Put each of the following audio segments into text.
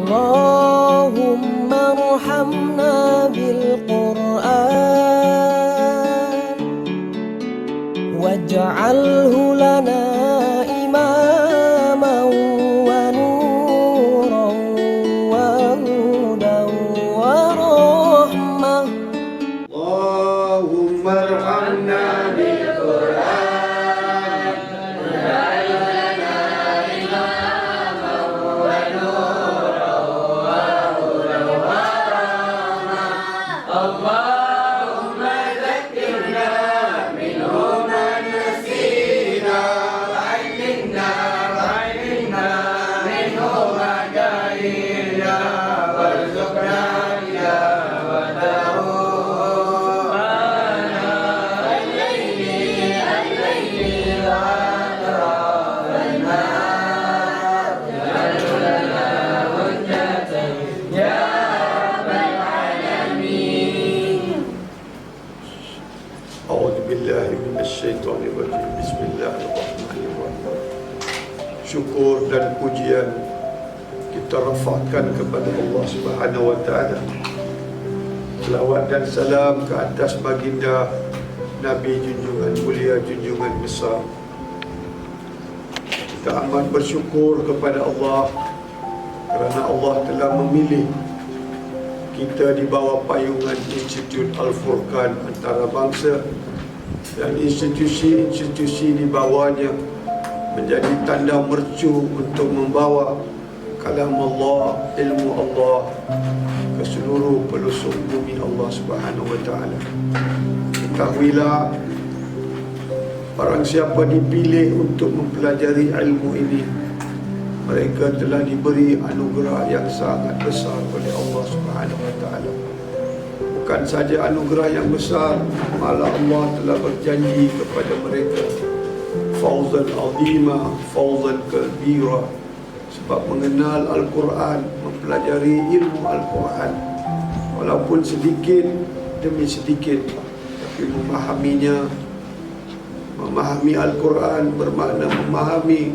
اللهم ارحمنا بالقرآن واجعله لنا إماما ونورا وهدى ورحمة. اللهم ارحمنا بالقرآن واجعله لنا إماما ونورا وهدى ورحمة. اللهم ذكرنا منه ما نسينا وعلمنا منه ما جهلنا وارزقنا تلاوته آناء الليل وأطراف النهار. واجعله لنا حجة يا رب العالمين. أعوذ بالله من الشيطان الرجيم. بسم الله الرحمن الرحيم. Syukur dan pujian kita rafakkan kepada Allah Subhanahu wa taala. Selawat dan salam ke atas baginda Nabi junjungan mulia, junjungan besar. Kita amat bersyukur kepada Allah kerana Allah telah memilih kita di bawah payungan Institut Al-Furqan Antarabangsa dan institusi-institusi di bawahnya menjadi tanda mercu untuk membawa kalam Allah, ilmu Allah ke seluruh pelosok bumi Allah Subhanahu wa taala. Ketahuilah, barang siapa dipilih untuk mempelajari ilmu ini, mereka telah diberi anugerah yang sangat besar oleh Allah Subhanahu wa taala. Bukan saja anugerah yang besar, malah Allah telah berjanji kepada mereka fauzan azima, fauzan kabira, sebab mengenal Al-Quran, mempelajari ilmu Al-Quran, walaupun sedikit demi sedikit, tapi memahaminya. Memahami Al-Quran bermakna memahami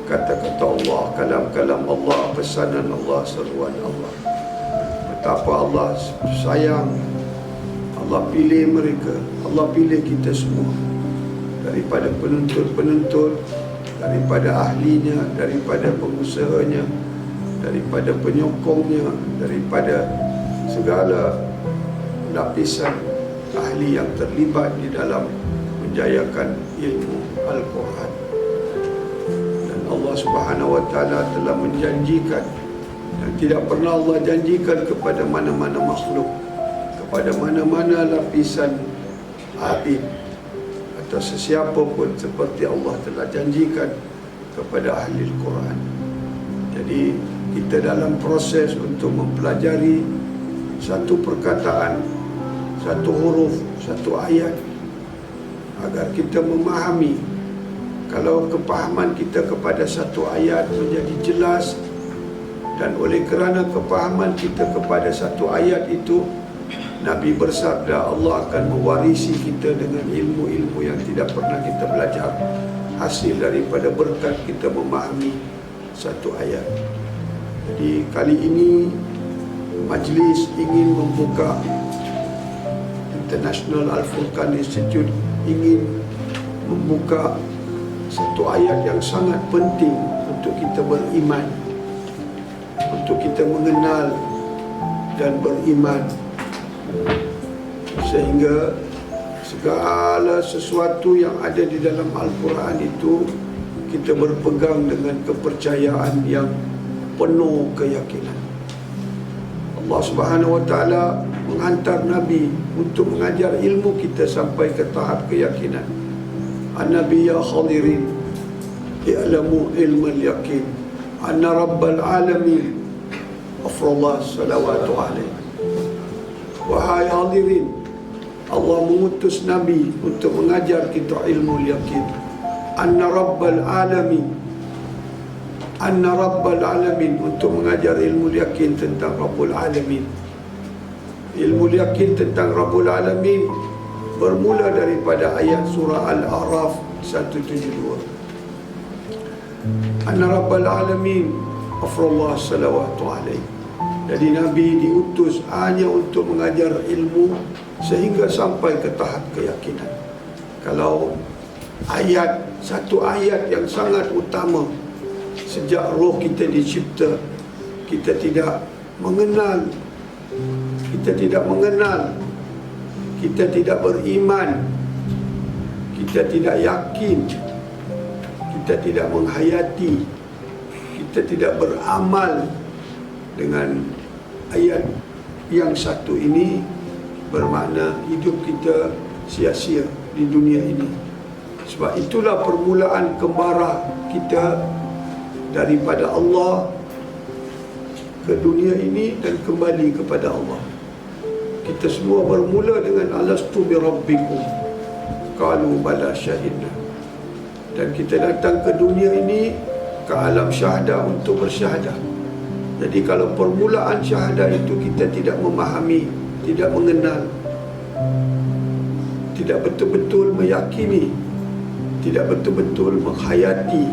kata-kata Allah, kalam-kalam Allah, pesanan Allah, seruan Allah. Betapa Allah sayang, Allah pilih mereka, Allah pilih kita semua daripada penuntut-penuntut, daripada ahlinya, daripada pengusahanya, daripada penyokongnya, daripada segala lapisan ahli yang terlibat di dalam menjayakan ilmu Al-Quran. Dan Allah Subhanahu wa taala telah menjanjikan, dan tidak pernah Allah janjikan kepada mana-mana makhluk, kepada mana-mana lapisan abid atau sesiapa pun, seperti Allah telah janjikan kepada ahli Al-Quran. Jadi kita dalam proses untuk mempelajari satu perkataan, satu huruf, satu ayat, agar kita memahami. Kalau kepahaman kita kepada satu ayat menjadi jelas, dan oleh kerana kepahaman kita kepada satu ayat itu, Nabi bersabda, Allah akan mewarisi kita dengan ilmu-ilmu yang tidak pernah kita belajar, hasil daripada berkat kita memahami satu ayat. Jadi kali ini majlis ingin membuka, International Al-Furqan Institute ingin membuka satu ayat yang sangat penting untuk kita beriman, untuk kita mengenal dan beriman, sehingga segala sesuatu yang ada di dalam Al-Quran itu kita berpegang dengan kepercayaan yang penuh keyakinan. Allah Subhanahu wa taala menghantar Nabi untuk mengajar ilmu kita sampai ke tahap keyakinan. An-Nabi ya khadirin i'lamu ilmal yakin anna rabbal alamin afrallah salawatu alaihi. Wahai hadirin, Allah mengutus Nabi untuk mengajar kita ilmu yakin. Anna rabbal alamin, anna rabbal alamin, untuk mengajar ilmu yakin tentang Rabbul Alamin. Ilmu yakin tentang Rabbul Alamin bermula daripada ayat surah Al-A'raf 172. Anna Rabbal Alamin Afrullah salawatu alaihi. Jadi Nabi diutus hanya untuk mengajar ilmu sehingga sampai ke tahap keyakinan. Kalau satu ayat yang sangat utama, sejak roh kita dicipta, kita tidak mengenal, kita tidak beriman, kita tidak yakin, kita tidak menghayati, kita tidak beramal dengan ayat yang satu ini, bermakna hidup kita sia-sia di dunia ini. Sebab itulah permulaan kembarah kita daripada Allah ke dunia ini dan kembali kepada Allah. Kita semua bermula dengan alastu bi rabbikum qalu bala syahidna. Dan kita datang ke dunia ini, ke alam syahadah untuk bersyahadah. Jadi kalau permulaan syahadah itu kita tidak memahami, tidak mengenal, tidak betul-betul meyakini, tidak betul-betul menghayati,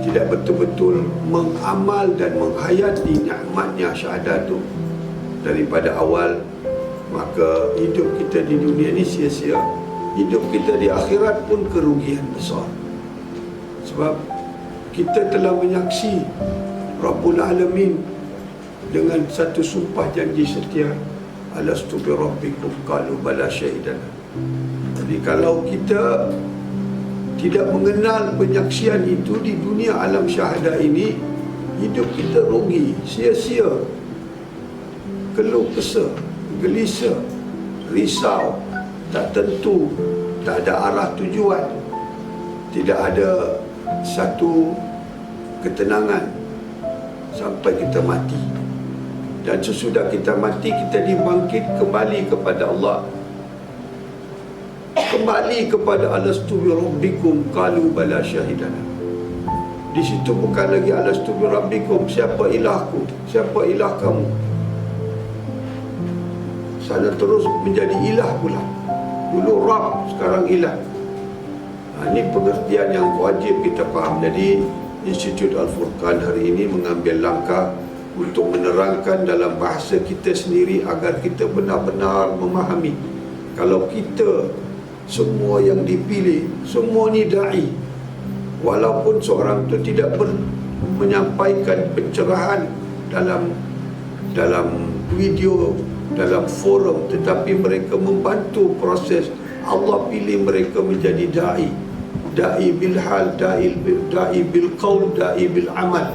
tidak betul-betul mengamal dan menghayati nikmatnya syahadah itu daripada awal, maka hidup kita di dunia ini sia-sia. Hidup kita di akhirat pun kerugian besar. Sebab kita telah menyaksi Rabbul Alamin dengan satu sumpah janji setia, alastu bi rabbikum qalu bala syahidana. Jadi kalau kita tidak mengenal penyaksian itu di dunia alam syahadah ini, hidup kita rugi, sia-sia, keluh kesah, gelisah, risau, tak tentu, tak ada arah tujuan, tidak ada satu ketenangan sampai kita mati. Dan sesudah kita mati, kita dibangkit kembali kepada Allah, kembali kepada alastu bi rabbikum qalu bala syahidana. Di situ bukan lagi alastu bi rabbikum, siapa ilahku, siapa ilah kamu. Sana terus menjadi ilah pula. Dulu Rabb, sekarang ilah. Ini pengertian yang wajib kita faham. Jadi Institut Al-Furqan hari ini mengambil langkah untuk menerangkan dalam bahasa kita sendiri agar kita benar-benar memahami. Kalau kita semua yang dipilih, semua ni da'i, walaupun seorang itu tidak menyampaikan pencerahan dalam video, dalam forum, tetapi mereka membantu proses. Allah pilih mereka menjadi da'i, da'i bil hal, da'i bil qaul, da'i bil amal.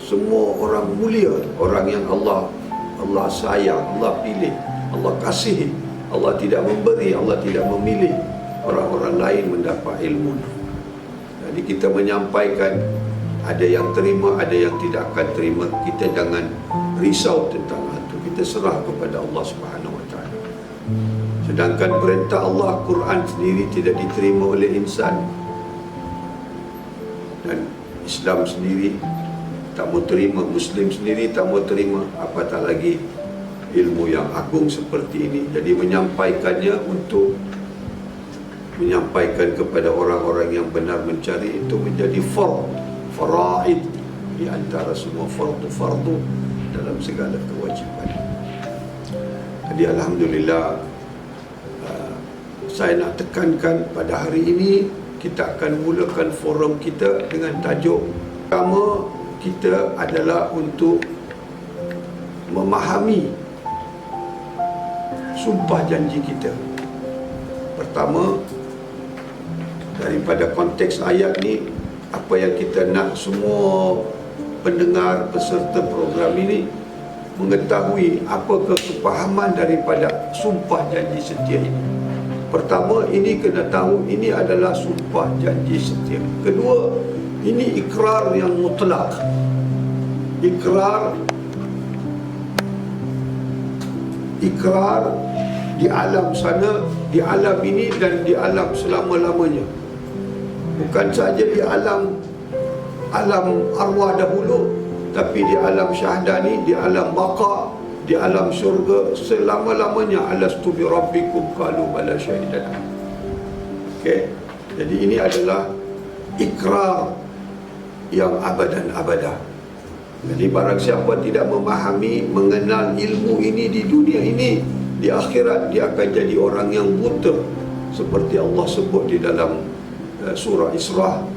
Semua orang mulia, orang yang Allah sayang, Allah pilih, Allah kasihi. Allah tidak memberi, Allah tidak memilih orang-orang lain mendapat ilmu. Jadi kita menyampaikan, ada yang terima, ada yang tidak akan terima. Kita jangan risau tentang itu. Kita serah kepada Allah Subhanahu Wa Taala. Sedangkan perintah Allah, Quran sendiri tidak diterima oleh insan, dan Islam sendiri tak mau terima, Muslim sendiri tak mau terima, apatah lagi ilmu yang agung seperti ini. Jadi menyampaikannya untuk menyampaikan kepada orang-orang yang benar mencari, itu menjadi faraid di antara semua fardu dalam segala kewajipan. Jadi alhamdulillah, saya nak tekankan pada hari ini kita akan mulakan forum kita dengan tajuk pertama kita adalah untuk memahami sumpah janji kita. Pertama, daripada konteks ayat ni, apa yang kita nak semua pendengar peserta program ini mengetahui apakah kepahaman daripada sumpah janji setia ini. Pertama, ini kena tahu ini adalah sumpah janji setia. Kedua, ini ikrar yang mutlak. Ikrar di alam sana, di alam ini dan di alam selama-lamanya. Bukan saja di alam arwah dahulu, tapi di alam syahadah ni, di alam baqa, di alam syurga selama-lamanya. Alastu bi rabbikum qalu bala syahidana. Okey. Jadi ini adalah ikrar yang abadan abadah. Jadi barang siapa tidak memahami, mengenal ilmu ini di dunia ini, di akhirat dia akan jadi orang yang buta, seperti Allah sebut di dalam surah Isra,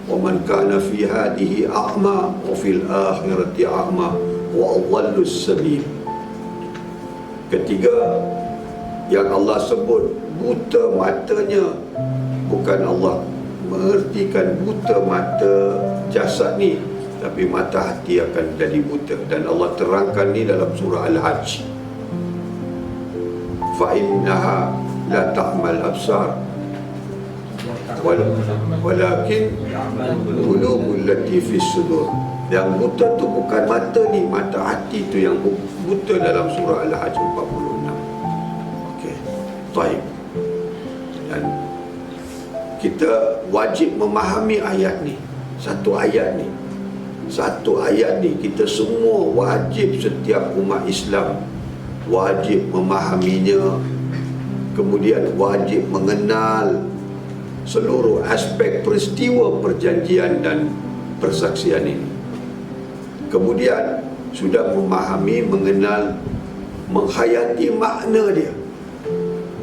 wa man kana fi hadhihi a'ma wa fil akhirati a'ma wa adallus sabil. Ketiga yang Allah sebut buta matanya, bukan Allah mengertikan buta mata jasad ni, tapi mata hati akan jadi buta. Dan Allah terangkan ni dalam surah Al-Hajj, fa innaha la ta'mal absar walakin qulubul lati fis sudur. Yang buta tu bukan mata ni, mata hati tu yang buta dalam surah Al-Hajj 46. Okey, baik. Dan kita wajib memahami ayat ni. Satu ayat ni kita semua wajib, setiap umat Islam wajib memahaminya, kemudian wajib mengenal seluruh aspek peristiwa perjanjian dan persaksian ini. Kemudian sudah memahami, mengenal, menghayati makna dia.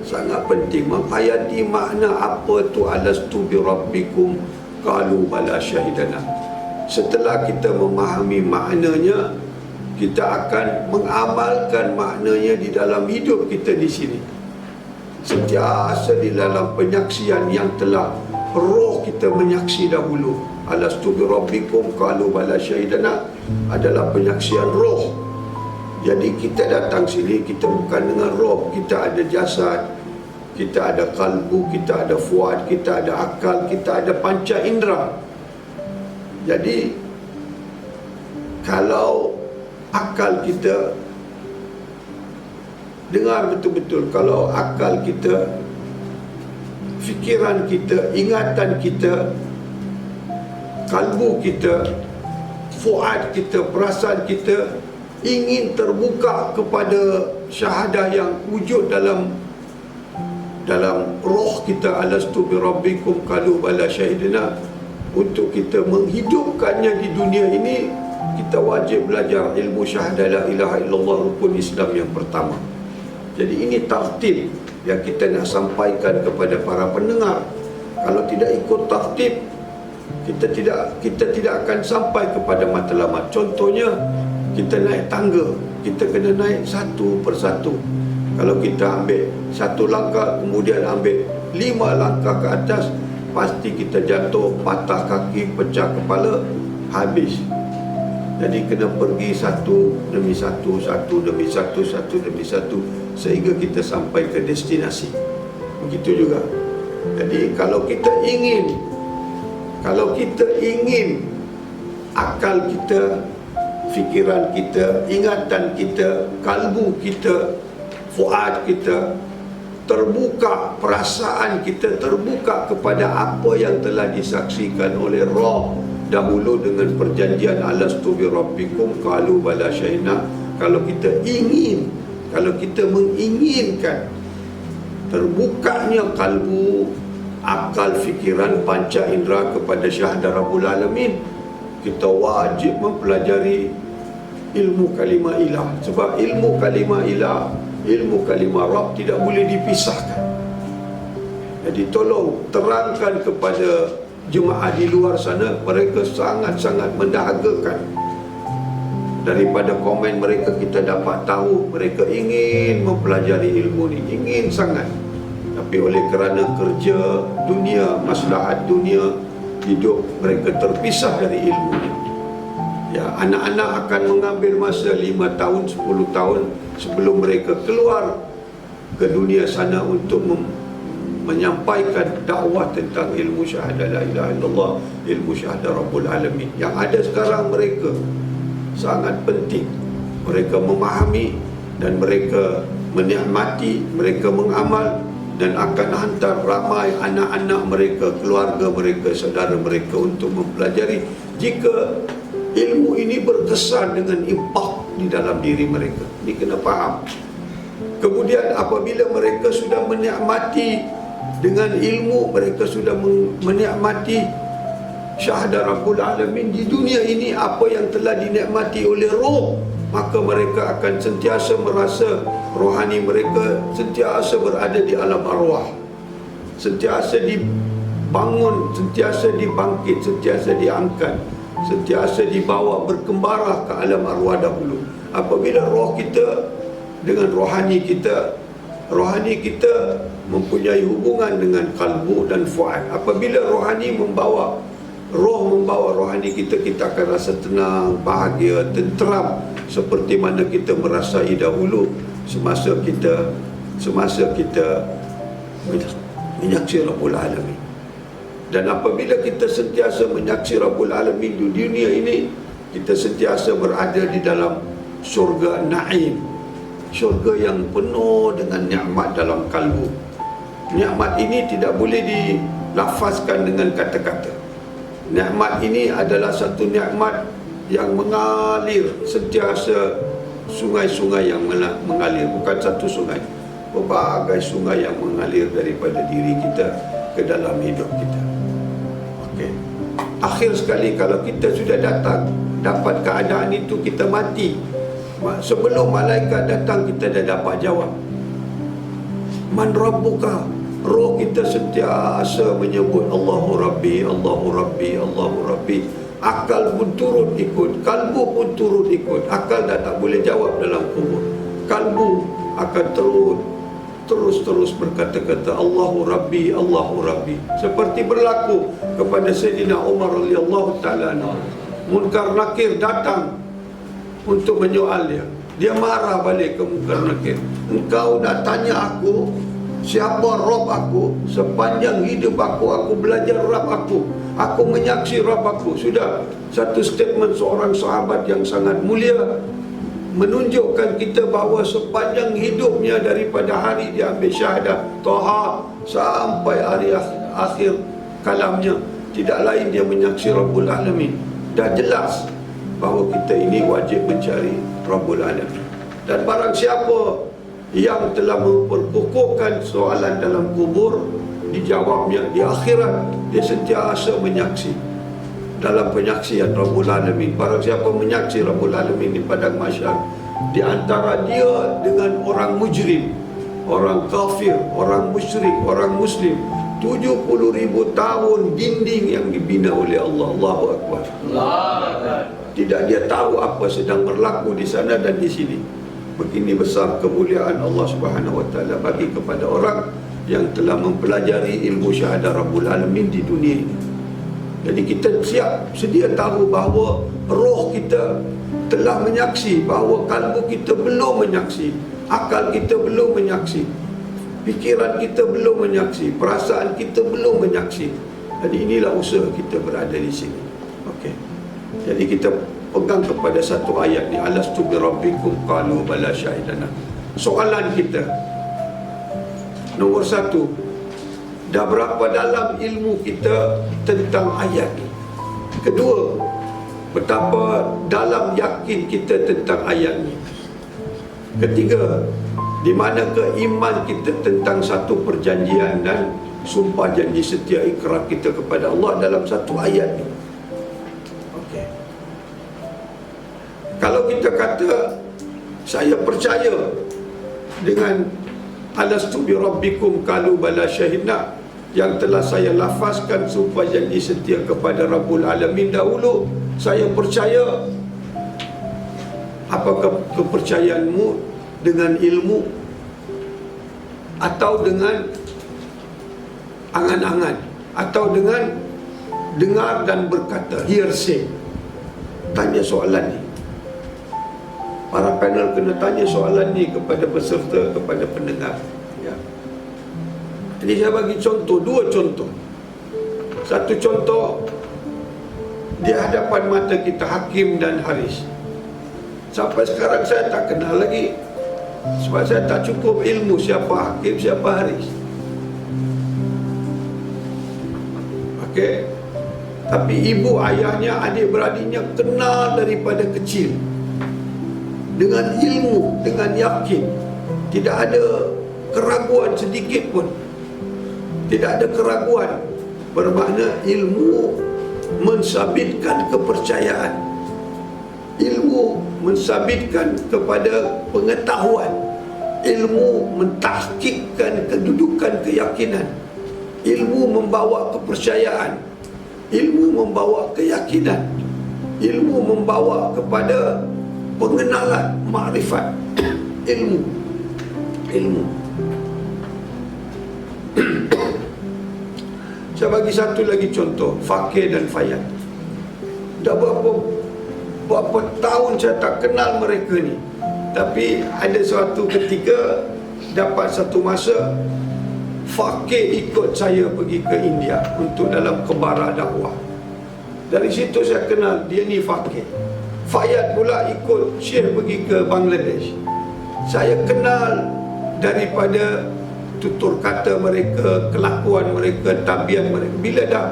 Sangat penting menghayati makna apa tu alastu bi rabbikum qalu bala syahidana. Setelah kita memahami maknanya, kita akan mengamalkan maknanya di dalam hidup kita di sini. Sentiasa di dalam penyaksian yang telah roh kita menyaksi dahulu. Alastu bi rabbikum qalu bala syahidana adalah penyaksian roh. Jadi kita datang sini, kita bukan dengan roh, kita ada jasad, kita ada kalbu, kita ada fuad, kita ada akal, kita ada panca indera. Jadi kalau akal kita dengar betul-betul, kalau akal kita, fikiran kita, ingatan kita, kalbu kita, fuad kita, perasaan kita ingin terbuka kepada syahadah yang wujud dalam roh kita, alastu bi rabbikum qalu bala syahidina, untuk kita menghidupkannya di dunia ini, kita wajib belajar ilmu syahadah la ilaha illallah, rukun Islam yang pertama. Jadi ini tartib yang kita nak sampaikan kepada para pendengar. Kalau tidak ikut tartib, kita tidak akan sampai kepada matlamat. Contohnya, kita naik tangga, kita kena naik satu persatu. Kalau kita ambil satu langkah, kemudian ambil 5 langkah ke atas, pasti kita jatuh, patah kaki, pecah kepala, habis. Jadi kena pergi satu demi satu, satu demi satu, satu demi satu, sehingga kita sampai ke destinasi. Begitu juga. Jadi kalau kita ingin akal kita, fikiran kita, ingatan kita, kalbu kita, fuad kita terbuka, perasaan kita terbuka kepada apa yang telah disaksikan oleh roh dahulu dengan perjanjian alastu bi rabbikum qalu bala syahidna. Kalau kita ingin, kalau kita menginginkan terbukanya kalbu, akal, fikiran, panca indera kepada syahadah Rabbul Alamin, kita wajib mempelajari ilmu kalimah ilah. Sebab ilmu kalimah ilah, ilmu kalimah Rabb tidak boleh dipisahkan. Jadi tolong terangkan kepada jemaah di luar sana, mereka sangat-sangat mendahagakan. Daripada komen mereka kita dapat tahu mereka ingin mempelajari ilmu ni, ingin sangat. Tapi oleh kerana kerja dunia, maslahat dunia, hidup mereka terpisah dari ilmu ni. Ya, anak-anak akan mengambil masa 5 tahun, 10 tahun sebelum mereka keluar ke dunia sana untuk menyampaikan dakwah tentang ilmu syahadah la ilaha illallah, ilmu syahadah Rabbul Alamin. Yang ada sekarang mereka sangat penting. Mereka memahami dan mereka menikmati, mereka mengamal, dan akan hantar ramai anak-anak mereka, keluarga mereka, saudara mereka untuk mempelajari jika ilmu ini berkesan dengan impak di dalam diri mereka. Ini kena faham. Kemudian apabila mereka sudah menikmati dengan ilmu, mereka sudah menikmati syahada Rabbul Alamin di dunia ini, apa yang telah dinikmati oleh roh, maka mereka akan sentiasa merasa rohani mereka sentiasa berada di alam arwah, sentiasa dibangun, sentiasa dibangkit, sentiasa diangkat, sentiasa dibawa berkembara ke alam arwah dahulu. Apabila roh kita dengan rohani kita mempunyai hubungan dengan kalbu dan fuad. Apabila rohani membawa rohani kita, kita akan rasa tenang, bahagia, tenteram seperti mana kita merasai dahulu semasa kita menyaksi Rabbul Alamin. Dan apabila kita sentiasa menyaksi Rabbul Alamin di dunia ini, kita sentiasa berada di dalam syurga Naim, syurga yang penuh dengan nikmat dalam kalbu. Nikmat ini tidak boleh dilafazkan dengan kata-kata. Nikmat ini adalah satu nikmat yang mengalir sentiasa, sungai-sungai yang mengalir, bukan satu sungai, berbagai sungai yang mengalir daripada diri kita ke dalam hidup kita. Okey. Akhir sekali kalau kita sudah dapat keadaan itu, kita mati, sebelum malaikat datang kita dah dapat jawab. Man Rabbuka? Roh kita sentiasa menyebut Allahu Rabbi, Allahu Rabbi, Allahu Rabbi. Akal pun turut ikut, kalbu pun turut ikut. Akal dah tak boleh jawab dalam kubur, kalbu akan terus berkata-kata Allahu Rabbi, Allahu Rabbi. Seperti berlaku kepada Sayyidina Umar radhiyallahu ta'ala anhu. Munkar Nakir datang untuk menyoal dia. Dia marah balik ke Munkar Nakir. Engkau dah tanya aku siapa Rabb aku? Sepanjang hidup aku belajar Rabb aku menyaksi Rabb aku. Sudah satu statement seorang sahabat yang sangat mulia menunjukkan kita bahawa sepanjang hidupnya daripada hari dia ambil syahadah Taha sampai hari akhir kalamnya, tidak lain dia menyaksi Rabbul Alamin. Dah jelas bahawa kita ini wajib mencari Rabbul Alamin. Dan barang siapa yang telah memperkukuhkan soalan dalam kubur, dijawabnya di akhirat, dia sentiasa menyaksi dalam penyaksian Rabbul Alamin. Barang siapa menyaksi Rabbul Alamin di padang mahsyar, di antara dia dengan orang mujrim, orang kafir, orang musyrik, orang muslim, 70,000 tahun dinding yang dibina oleh Allah. Allahu Akbar. Tidak dia tahu apa sedang berlaku di sana dan di sini. Begini besar kemuliaan Allah Subhanahu wa taala bagi kepada orang yang telah mempelajari ilmu syahadah Rabbul Alamin di dunia ini. Jadi kita sedia tahu bahawa roh kita telah menyaksi, bahawa kalbu kita belum menyaksi, akal kita belum menyaksi, fikiran kita belum menyaksi, perasaan kita belum menyaksi. Jadi inilah usaha kita berada di sini. Okey. Jadi kita pegang kepada satu ayat ni, alastu bi rabbikum qalu bala syahidana. Soalan kita nombor satu, dah berapa dalam ilmu kita tentang ayat ni? Kedua, betapa dalam yakin kita tentang ayat ni? Ketiga, di manakah iman kita tentang satu perjanjian dan sumpah janji setia ikrar kita kepada Allah dalam satu ayat ni? Kalau kita kata saya percaya dengan alastu bi rabbikum qalu bala syahidna, yang telah saya lafazkan sumpah janji setia kepada Rabbul Alamin dahulu, saya percaya. Apakah kepercayaanmu dengan ilmu atau dengan angan-angan atau dengan dengar dan berkata, hearsay? Tanya soalan ni. Para panel kena tanya soalan ni kepada peserta, kepada pendengar, ya. Jadi saya bagi contoh, dua contoh. Satu contoh di hadapan mata kita, Hakim dan Haris. Sampai sekarang saya tak kenal lagi, sebab saya tak cukup ilmu siapa Hakim, siapa Haris. Okey. Tapi ibu, ayahnya, adik-beradiknya kenal daripada kecil, dengan ilmu, dengan yakin. Tidak ada keraguan sedikit pun. Tidak ada keraguan. Bermakna ilmu mensabitkan kepercayaan. Ilmu mensabitkan kepada pengetahuan. Ilmu mentahkikkan kedudukan keyakinan. Ilmu membawa kepercayaan. Ilmu membawa keyakinan. Ilmu membawa kepada pengenalan makrifat. Ilmu. Saya bagi satu lagi contoh, Fakir dan Fayad. Dah berapa tahun saya tak kenal mereka ni, tapi ada suatu ketika, dapat satu masa, Fakir ikut saya pergi ke India untuk dalam kebara dakwah. Dari situ saya kenal dia ni Fakir. Fayad pula ikut Syekh pergi ke Bangladesh. Saya kenal daripada tutur kata mereka, kelakuan mereka, tabiat mereka. Bila dah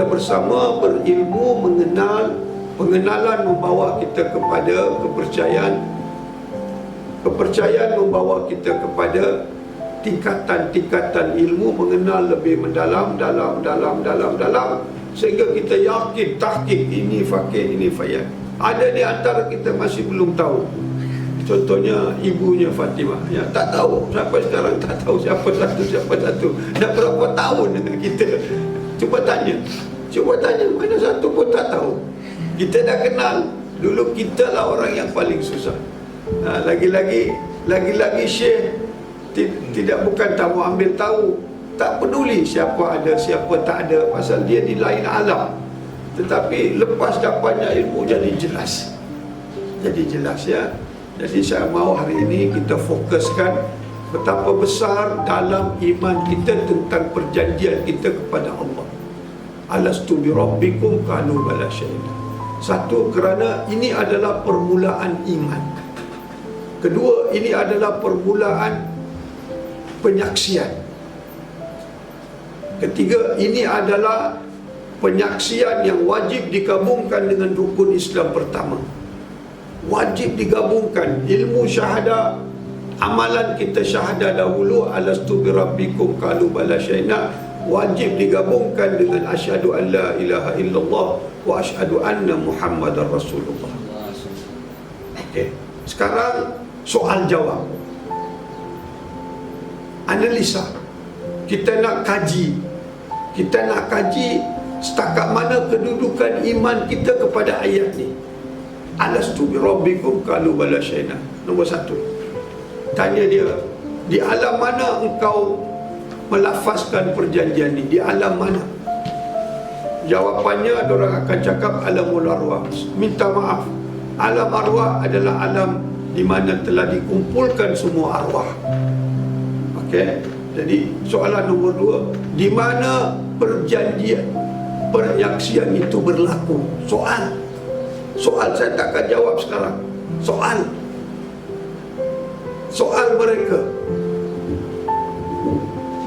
bersama berilmu, mengenal, pengenalan membawa kita kepada kepercayaan. Kepercayaan membawa kita kepada tingkatan-tingkatan ilmu, mengenal lebih mendalam, dalam, sehingga kita yakin, tahqiq, ini Fakir, ini Fayad. Ada di antara kita masih belum tahu. Contohnya ibunya Fatimah, yang tak tahu, sampai sekarang tak tahu siapa satu. Dah berapa tahun dengan kita. Cuba tanya, mana satu pun tak tahu. Kita dah kenal. Dulu kita lah orang yang paling susah. Lagi-lagi Syekh bukan tak mau ambil tahu, tak peduli siapa ada, siapa tak ada, pasal dia di lain alam. Tetapi lepas dapatnya ilmu jadi jelas ya. Jadi saya mahu hari ini kita fokuskan betapa besar dalam iman kita tentang perjanjian kita kepada Allah. Alastu bi rabbikum qalu bala syahidna. Satu, kerana ini adalah permulaan iman. Kedua, ini adalah permulaan penyaksian. Ketiga, ini adalah penyaksian yang wajib digabungkan dengan rukun Islam pertama. Wajib digabungkan ilmu syahadah, amalan kita syahadah dahulu, alastu bi rabbikum qalu bala syahidna, wajib digabungkan dengan asyhadu an la ilaha illallah wa asyhadu anna muhammadar rasulullah. Okey, sekarang soal jawab, analisa. Kita nak kaji setakat mana kedudukan iman kita kepada ayat ni. Alastu bi rabbikum qalu bala syahidna. Nombor satu, tanya dia, di alam mana engkau melafazkan perjanjian ni? Di alam mana? Jawapannya, diorang akan cakap alamul arwah. Minta maaf, alam arwah adalah alam di mana telah dikumpulkan semua arwah. Okey, jadi soalan nombor dua, di mana perjanjian, penyaksian itu berlaku? Soal saya takkan jawab sekarang. Soal mereka.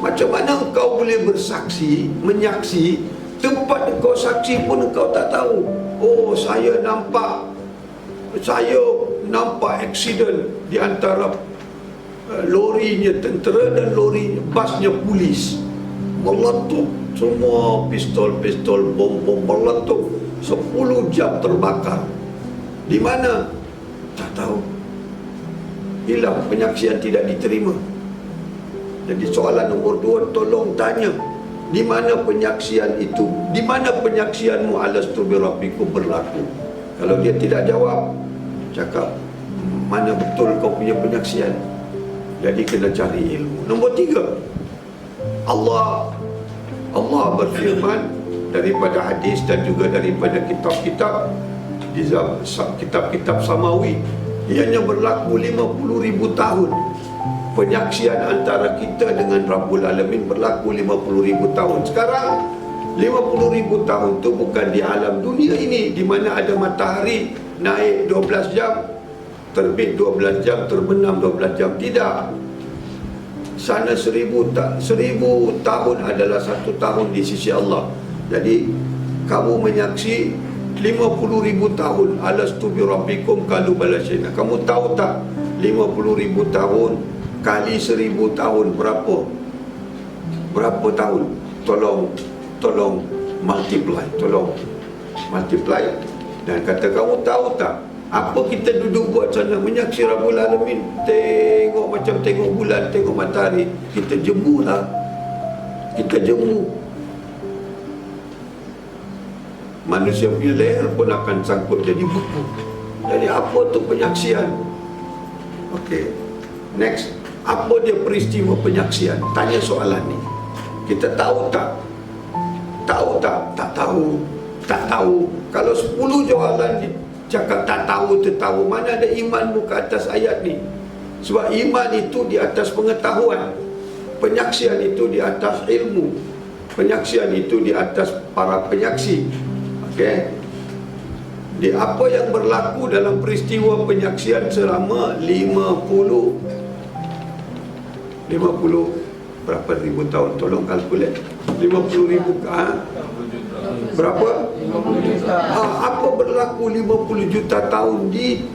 Macam mana engkau boleh bersaksi, menyaksi, tempat engkau saksi pun engkau tak tahu. Oh, saya nampak aksiden di antara lorinya tentera dan lorinya basnya polis. Meletup semua pistol, bom meletup. 10 jam terbakar. Di mana? Tak tahu. Hilang, penyaksian tidak diterima. Jadi soalan nombor 2, tolong tanya, di mana penyaksian itu? Di mana penyaksianmu alastu bi rabbikum berlaku? Kalau dia tidak jawab, cakap mana betul kau punya penyaksian. Jadi kena cari ilmu. Nombor 3, Allah berfirman daripada hadis dan juga daripada kitab-kitab di kitab-kitab samawi, ianya berlaku 50,000 tahun. Penyaksian antara kita dengan Rabbul Alamin berlaku 50,000 tahun. Sekarang 50,000 tahun tu bukan di alam dunia ini, di mana ada matahari naik 12 jam, terbit 12 jam, terbenam 12 jam. Tidak. Sana 1000 tahun adalah 1 tahun di sisi Allah. Jadi kamu menyaksi 50,000 tahun, alastu bi rabbikum qalu bala syahidna. Kamu tahu tak 50,000 tahun kali 1000 tahun berapa tahun? Tolong multiply, tolong multiply. Dan kata, kamu tahu tak apa kita duduk buat sana, menyaksi Rabbul Alamin, tengok macam tengok bulan, tengok matahari, kita jemu lah, kita jemu. Manusia punya leher pun akan sangkut jadi buku. Jadi apa tu penyaksian? Okey, next, apa dia peristiwa penyaksian? Tanya soalan ni. Kita tahu tak? Tahu tak? Tak tahu. Tak tahu. Kalau 10 jawapan cakap tak tahu, tertahu, mana ada imanmu ke atas ayat ni? Sebab iman itu di atas pengetahuan, penyaksian itu di atas ilmu, penyaksian itu di atas para penyaksi. Okey, di apa yang berlaku dalam peristiwa penyaksian selama 50 berapa ribu tahun, tolong kalkulat. 50,000 berapa? 50 juta. Apa berlaku 50 juta tahun di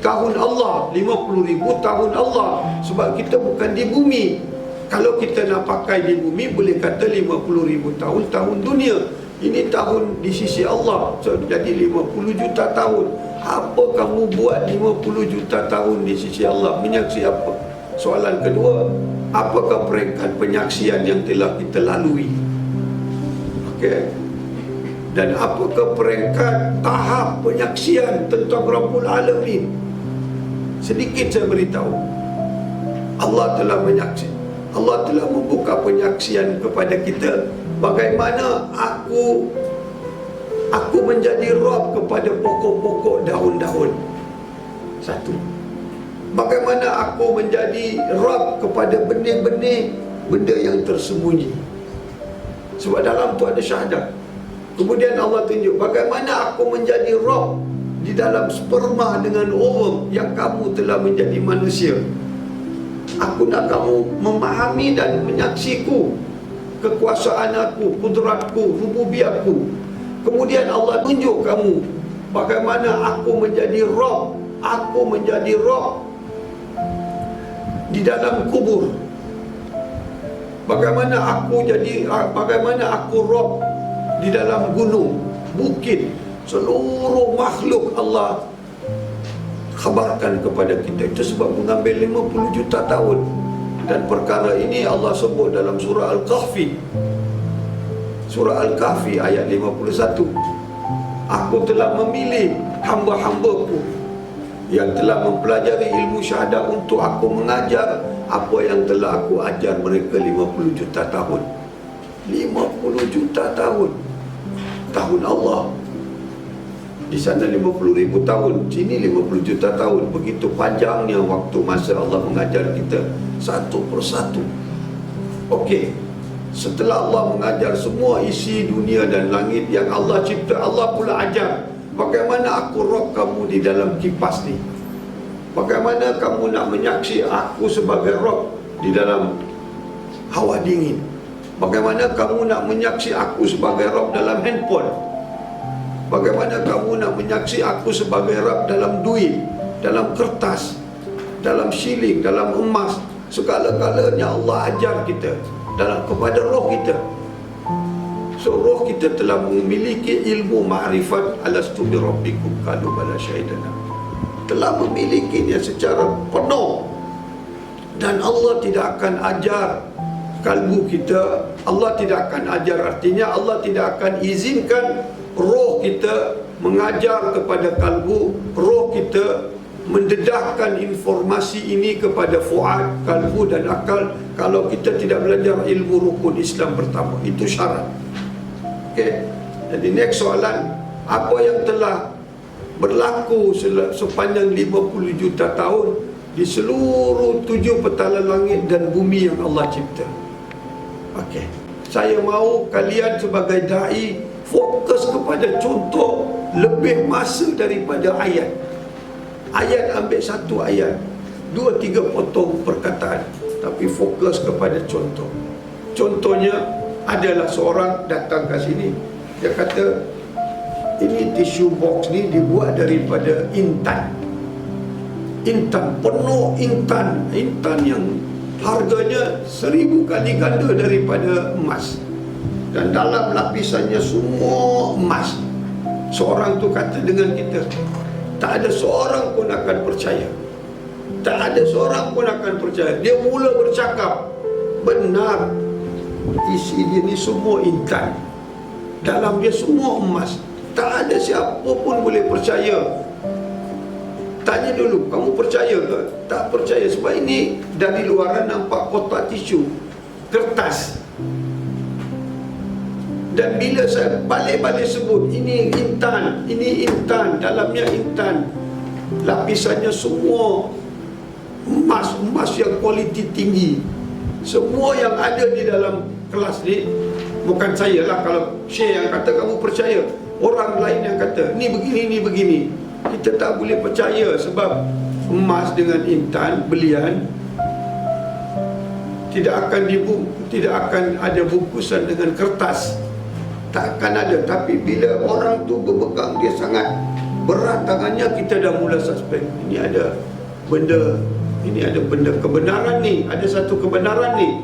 tahun Allah, 50,000 tahun Allah. Sebab kita bukan di bumi. Kalau kita nak pakai di bumi, boleh kata 50,000 tahun, tahun dunia. Ini tahun di sisi Allah, so, jadi 50 juta tahun. Apa kamu buat 50 juta tahun di sisi Allah? Menyaksi apa? Soalan kedua, apakah peringkat penyaksian yang telah kita lalui? Okey. Dan apakah peringkat tahap penyaksian tentang Rabbul Alamin? Sedikit saya beritahu. Allah telah menyaksi. Allah telah membuka penyaksian kepada kita. Bagaimana aku menjadi Rabb kepada pokok-pokok daun-daun. Satu. Bagaimana aku menjadi Rabb kepada benih-benih, benda yang tersembunyi. Sebab dalam tu ada syahadat. Kemudian Allah tunjuk bagaimana aku menjadi Rabb di dalam sperma dengan ovum yang kamu telah menjadi manusia. Aku nak kamu memahami dan menyaksiku kekuasaan aku, kudratku, rububiyatku. Kemudian Allah tunjuk kamu bagaimana aku menjadi Rabb. Aku menjadi Rabb di dalam kubur. Bagaimana aku Rabb di dalam gunung, bukit, seluruh makhluk Allah khabarkan kepada kita. Itu sebab mengambil 50 juta tahun. Dan perkara ini Allah sebut dalam surah Al-Kahfi. Surah Al-Kahfi ayat 51. Aku telah memilih hamba-hambaku yang telah mempelajari ilmu syahadat untuk aku mengajar apa yang telah aku ajar mereka 50 juta tahun. 50 juta tahun. Tahun Allah. Di sana 50,000 tahun, sini 50 juta tahun. Begitu panjangnya waktu masa Allah mengajar kita satu persatu. Okey, setelah Allah mengajar semua isi dunia dan langit yang Allah cipta, Allah pula ajar bagaimana aku Rabb kamu di dalam kipas ni. Bagaimana kamu nak menyaksi aku sebagai Rabb di dalam hawa dingin. Bagaimana kamu nak menyaksi aku sebagai Rabb dalam handphone. Bagaimana kamu nak menyaksi aku sebagai Rabb dalam duit, dalam kertas, dalam shilling, dalam emas. Segala-galanya Allah ajar kita dalam kepada roh kita. So roh kita telah memiliki ilmu ma'rifat, alastu bi rabbikum qalu bala syahidana. Telah memilikinya secara penuh. Dan Allah tidak akan ajar kalbu kita. Allah tidak akan ajar, artinya Allah tidak akan izinkan roh kita mengajar kepada kalbu, roh kita mendedahkan informasi ini kepada fuad, kalbu dan akal kalau kita tidak belajar ilmu rukun Islam pertama. Itu syarat. Okey. Jadi next soalan, apa yang telah berlaku sepanjang 50 juta tahun di seluruh 7 petala langit dan bumi yang Allah cipta? Okey. Saya mahu kalian sebagai dai fokus kepada contoh lebih masa daripada ayat. Ayat ambil satu ayat, 2-3 potong perkataan, tapi fokus kepada contoh. Contohnya adalah seorang datang ke sini, dia kata ini tisu box ni dibuat daripada intan. Intan, penuh intan. Intan yang harganya 1000 kali ganda daripada emas. dan dalam lapisannya semua emas. Seorang tu kata dengan kita, tak ada seorang pun akan percaya. Tak ada seorang pun akan percaya. Dia mula bercakap, benar, isi dia ni semua intan, dalam dia semua emas. Tak ada siapa pun boleh percaya. Tanya dulu, kamu percaya ke? Tak percaya, sebab ini dari luaran nampak kotak tisu, kertas. Dan bila saya balik-balik sebut, ini intan, dalamnya intan, lapisannya semua emas yang kualiti tinggi. Semua yang ada di dalam kelas ni, bukan saya lah kalau Syekh yang kata kamu percaya, orang lain yang kata ni begini. Kita tak boleh percaya sebab emas dengan intan belian tidak akan ada bungkusan dengan kertas, tak akan ada. Tapi bila orang tu berpegang, dia sangat berat tangannya, kita dah mula suspek. Ini ada benda kebenaran ni, ada satu kebenaran ni.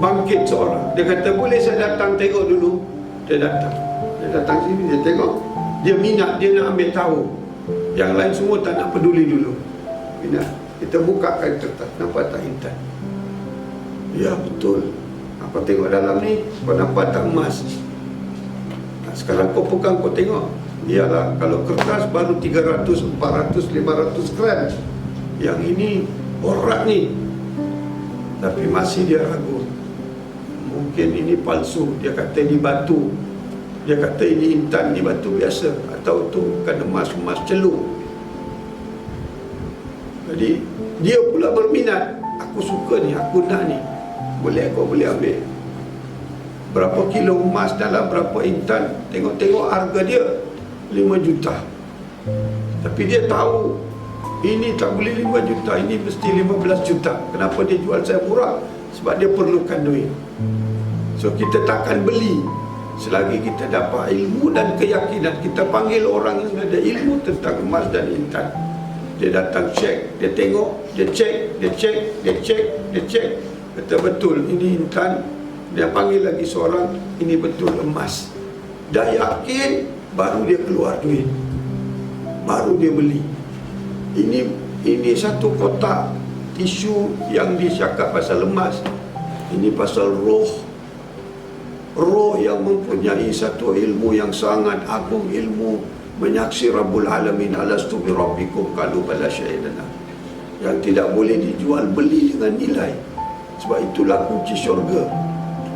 Bangkit seorang, dia kata boleh saya datang tengok dulu. Dia datang sini, dia tengok, dia minat, dia nak ambil tahu. Yang lain semua tak nak peduli dulu. Minat, kita bukakan kertas, nampak tak intan? Ya betul. Apa tengok dalam ni, kau nampak tak emas? Sekarang kau pegang, kau tengok. Iyalah, kalau kertas baru 300, 400, 500 gram. Yang ini orat ni. Tapi masih dia ragu. Mungkin ini palsu. Dia kata ini batu. Dia kata ini intan, ini batu biasa. Atau tu bukan emas celup. Jadi dia pula berminat. Aku suka ni, aku nak ni. Boleh, kau boleh ambil. Berapa kilo emas dalam berapa intan, tengok-tengok harga dia 5 juta. Tapi dia tahu ini tak boleh 5 juta, ini mesti 15 juta. Kenapa dia jual saya murah? Sebab dia perlukan duit. So kita takkan beli selagi kita dapat ilmu dan keyakinan. Kita panggil orang yang ada ilmu tentang emas dan intan. Dia datang cek, dia tengok, dia cek. Kata betul ini intan. Dia panggil lagi seorang, ini betul emas. Dah yakin, baru dia keluar duit, baru dia beli. Ini satu kotak tisu yang dicakap pasal emas. Ini pasal roh yang mempunyai satu ilmu yang sangat agung, ilmu menyaksi Rabbul Alamin. Alastu bi rabbikum qalu bala syahidana. Yang tidak boleh dijual beli dengan nilai. Sebab itulah kunci syurga.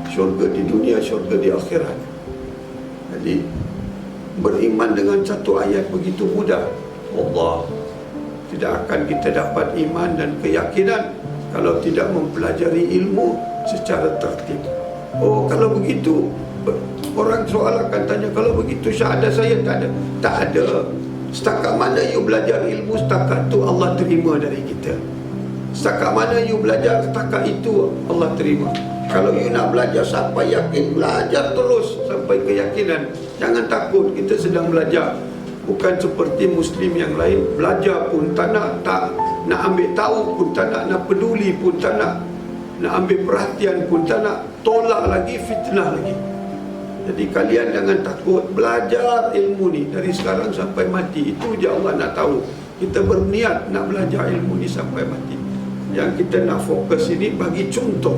Syurga di dunia, syurga di akhirat. Jadi beriman dengan satu ayat begitu mudah. Allah, tidak akan kita dapat iman dan keyakinan kalau tidak mempelajari ilmu secara tertib. Oh, kalau begitu, orang soal akan tanya, kalau begitu syahadah saya tak ada. Tak ada. Setakat mana you belajar ilmu, setakat itu Allah terima dari kita. Setakat mana you belajar, setakat itu Allah terima. Kalau you nak belajar sampai yakin, belajar terus sampai keyakinan. Jangan takut, kita sedang belajar. Bukan seperti Muslim yang lain, belajar pun tak nak ambil tahu pun tak nak peduli pun tak nak ambil perhatian pun tak nak, tolak lagi, fitnah lagi. Jadi kalian jangan takut, belajar ilmu ni dari sekarang sampai mati. Itu je Allah nak tahu. Kita berniat nak belajar ilmu ni sampai mati. Yang kita nak fokus ini bagi contoh.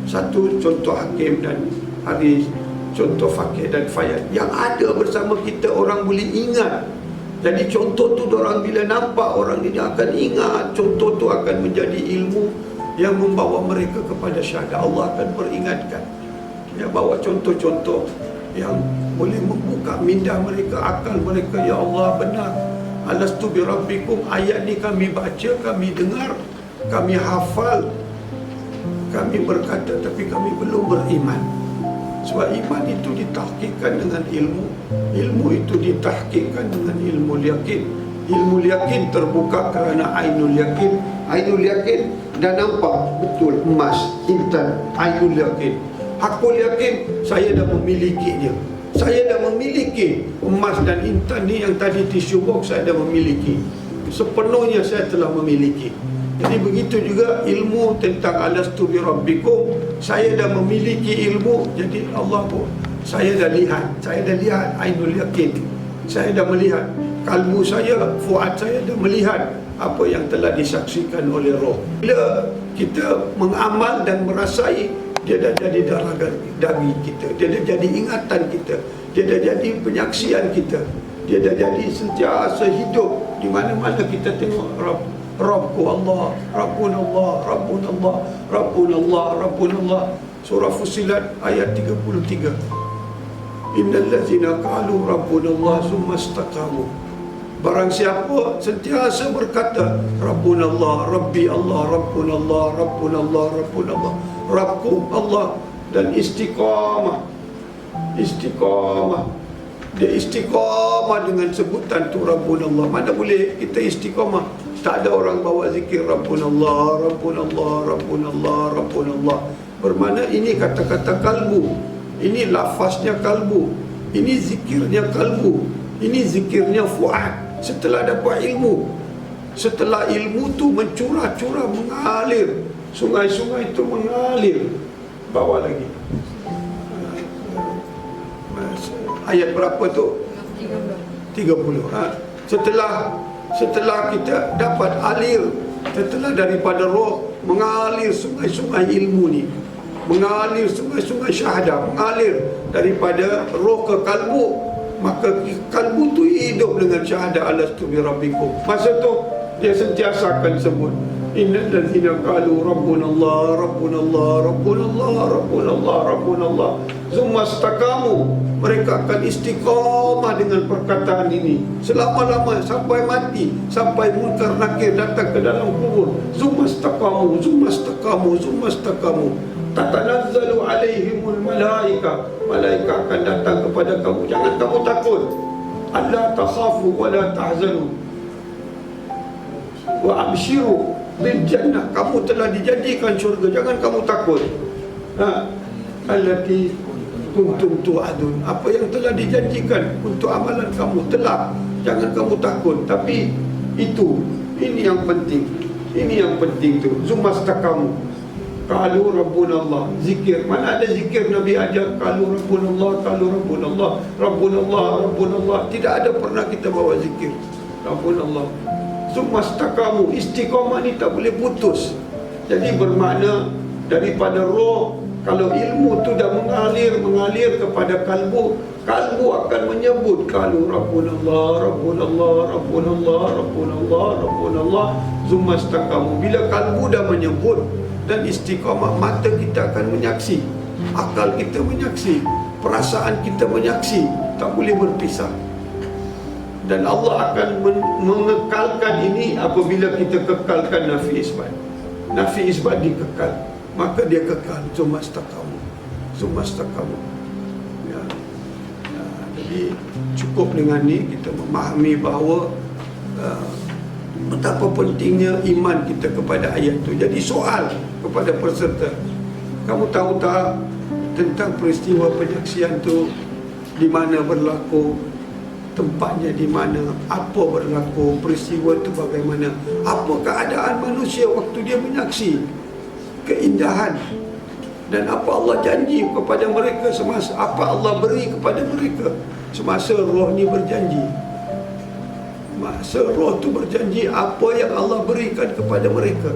Satu contoh Hakim dan Haris, contoh Fakih dan Fayad yang ada bersama kita, orang boleh ingat. Jadi contoh tu orang bila nampak, orang ini akan ingat. Contoh tu akan menjadi ilmu yang membawa mereka kepada syahadah. Allah akan peringatkan. Ya, bawa contoh-contoh yang boleh membuka minda mereka, akal mereka. Ya Allah, benar. Alastu bi rabbikum, ayat ni kami baca, kami dengar, kami hafal, kami berkata, tapi kami belum beriman. Sebab iman itu ditahkikkan dengan ilmu, ilmu itu ditahkikkan dengan ilmu yakin. Ilmu yakin terbuka kerana ainul yakin. Ainul yakin dah nampak betul emas, intan, ainul yakin. Hakul yakin, saya dah memilikinya. Saya dah memiliki emas dan intan ni yang tadi tisu box, saya dah memiliki. Sepenuhnya saya telah memiliki. Jadi begitu juga ilmu tentang alastu bi rabbikum. Saya dah memiliki ilmu, jadi Allah pun saya dah lihat ainul yakin. Saya dah melihat, kalbu saya, fuad saya dah melihat apa yang telah disaksikan oleh roh. Bila kita mengamal dan merasai, dia dah jadi darah daging kita, dia dah jadi ingatan kita, dia dah jadi penyaksian kita, dia dah jadi sentiasa hidup di mana-mana kita tengok Rabbu Allah, Rabbun Allah, Rabbun Allah, Rabbun Allah, Rabbun Allah. Surah Fussilat ayat 33. Innal ladzina qalu Rabbuna Allah summa istaqamu. Barang siapa sentiasa berkata Rabbun Allah, Rabbi Allah, Rabbun Allah, Rabbun Allah, Rabbun Allah, Rabbku Allah, dan istiqamah. Dia istiqamah dengan sebutan tu Rabbun Allah. Mana boleh kita istiqamah? Tak ada orang bawa zikir Rabbun Allah, Rabbun Allah, Rabbun Allah, Rabbun Allah. Bermakna ini kata-kata kalbu, ini lafaznya kalbu, ini zikirnya kalbu, ini zikirnya fuad. Setelah dapat ilmu, setelah ilmu tu mencurah-curah, mengalir, sungai-sungai itu mengalir. Bawa lagi ayat berapa tu? 30. Setelah kita dapat alir, setelah daripada roh mengalir sungai-sungai ilmu ni, mengalir sungai-sungai syahadah, mengalir daripada roh ke kalbu, maka kalbu tu hidup dengan syahadah alastu bi rabbikum. Masa tu dia sentiasa akan sebut innal ladzina qalu rabbunallah, rabbunallah, rabbunallah, rabbunallah, rabbunallah, summa istaqamu. Mereka akan istiqamah dengan perkataan ini selama-lama sampai mati, sampai munkar nakir datang ke dalam kubur. Summa istaqamu, summa istaqamu, summa istaqamu. Tatanazzalu alaihimul malaika. Malaikat akan datang kepada kamu. Jangan kamu takut. Alla takhafu wa la tahzanu. Wa abshiru bil jannah. Kamu telah dijanjikan syurga. Jangan kamu takut. Allati kuntum tu'adun. Apa yang telah dijanjikan untuk amalan kamu telah. Jangan kamu takut. Tapi ini yang penting. Ini yang penting tu. Zumastakamu. Qalu Rabbunallah. Zikir. Mana ada zikir Nabi ajar Qalu Rabbunallah, Qalu Rabbunallah, Rabbunallah, Rabbunallah. Tidak ada pernah kita bawa zikir Rabbunallah. Zumastakamu. Istiqamah ni tak boleh putus. Jadi bermakna daripada roh. Kalau ilmu tu dah mengalir kepada kalbu, kalbu akan menyebut Qalu Rabbunallah, Rabbunallah, Rabbunallah, Rabbunallah, Rabbunallah, zumastaqamu. Bila kalbu dah menyebut dan istiqamah, mata kita akan menyaksi, akal kita menyaksi, perasaan kita menyaksi, tak boleh berpisah. Dan Allah akan mengekalkan ini apabila kita kekalkan nafi isbat. Nafi isbat dikekal, maka dia kekal. Zumastaqamu, zumastaqamu. Ya. Jadi cukup dengan ni kita memahami bahawa betapa pentingnya iman kita kepada ayat itu. Jadi soal kepada peserta, kamu tahu tak tentang peristiwa penyaksian tu, di mana berlaku, tempatnya di mana, apa berlaku, peristiwa itu bagaimana, apa keadaan manusia waktu dia menyaksi keindahan, dan apa Allah janji kepada mereka semasa, apa Allah beri kepada mereka semasa roh ni berjanji. Masa roh tu berjanji, apa yang Allah berikan kepada mereka